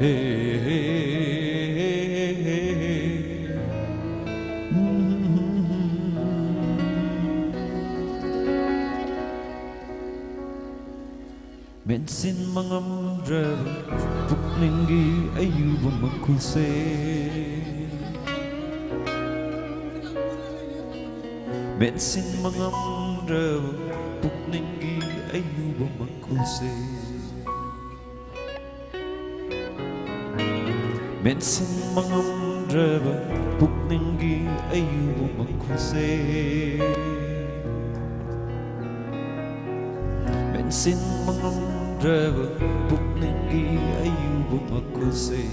Bensin mangamraba pukningi ayuba magkuse Bensin mangamraba pukningi ayuba magkuse Bensin mangamraba pukningi ayuba magkuse Bensin mangamraba pukningi ayuba magkuse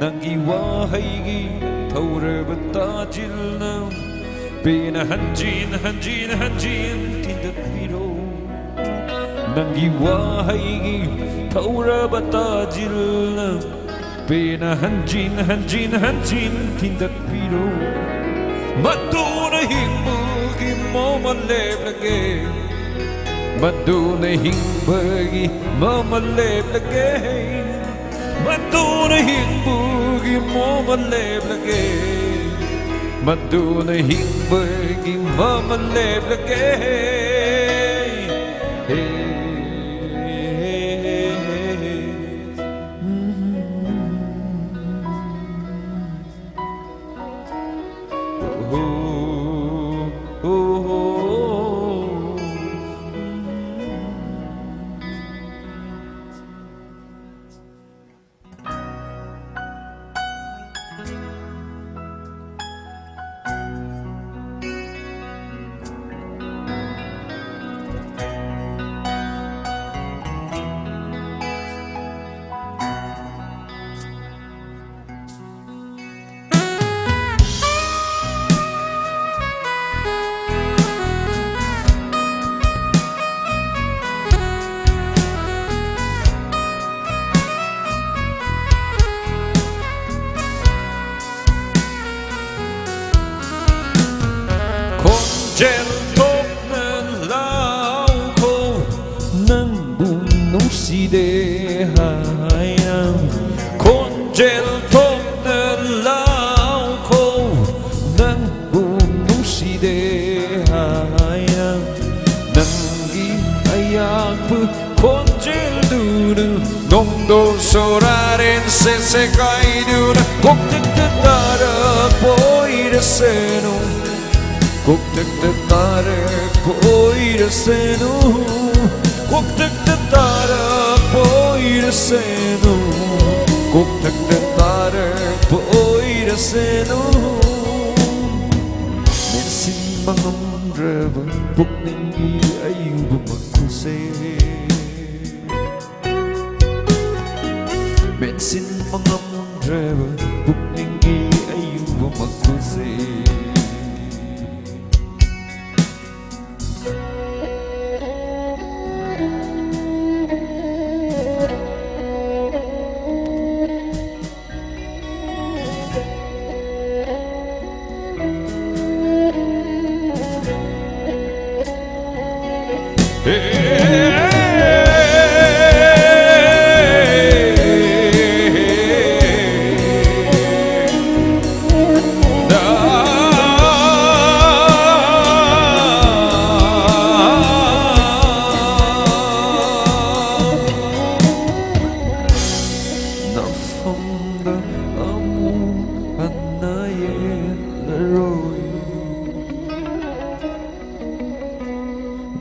Nangiwahaygi tauraba tajilna Pena hanjin tindak piro Nangiwahaygi tauraba tajilna Pena hanjin tindak piro Maduna himbagi mo maleblage Maduna himbagi mo maleblage Maduna himbagi mo maleblage Maduna himbagi mo maleblage Geltok ng lauko ng bunong sidehayang Kongeltok ng lauko ng bunong sidehayang Nangiayak po kongelduno Nongdo soraren se sekay duna Kung tigtatara po irasenong Kok tek tarak poira senu Kok tek tarak poira senu Kok tek tarak poira senu Bensin mangamraba pukningi ayuba magkuse Bensin mangamraba pukningi ayuba magkuse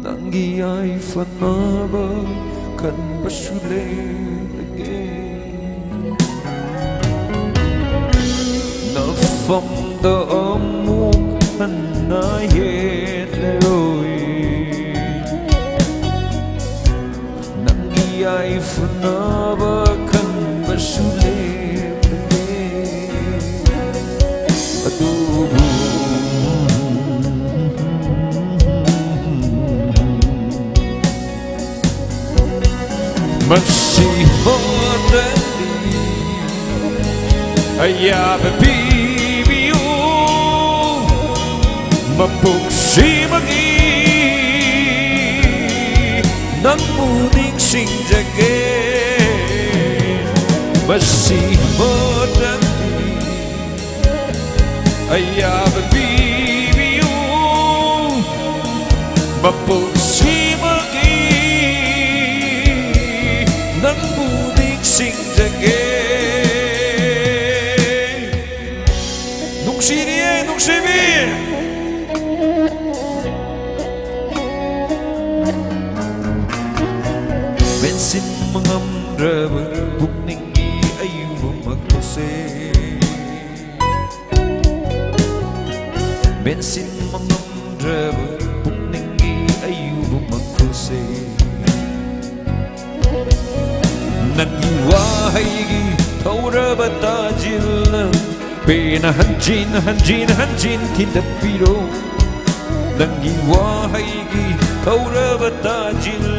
Nangiay fanaba kan basule again Nafamda amuk hanayet leroy Nangiay fanaba kan basule again Adubo Masihadali Ayabe bibiyo Mapugsimagi ng muling singjage Masimot Ayababibiyo Mapagsimagi ng muling singjage Nung siniye, nung sibi Bensin mengamdraba Bukningi ayu magkose Bensin mengamdraba Bukningi ayu magkose Naniwahaygi Tauraba tajil Pinahanjin, hanjin, hanjin Kindapiro Naniwahaygi Tauraba tajil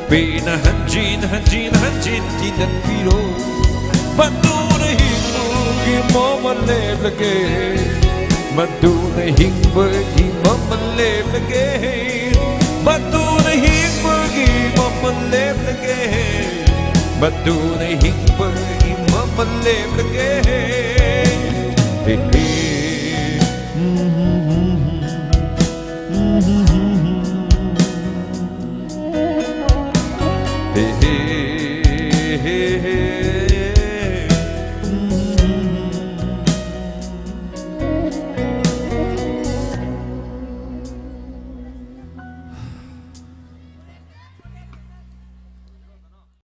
Pinahanjin, hanjin, hanjin Kindapiro Madunay hingi mamaleblage Madunay hingi mamaleblage Madunay hingi mamaleblage Madunay hingi mamaleblage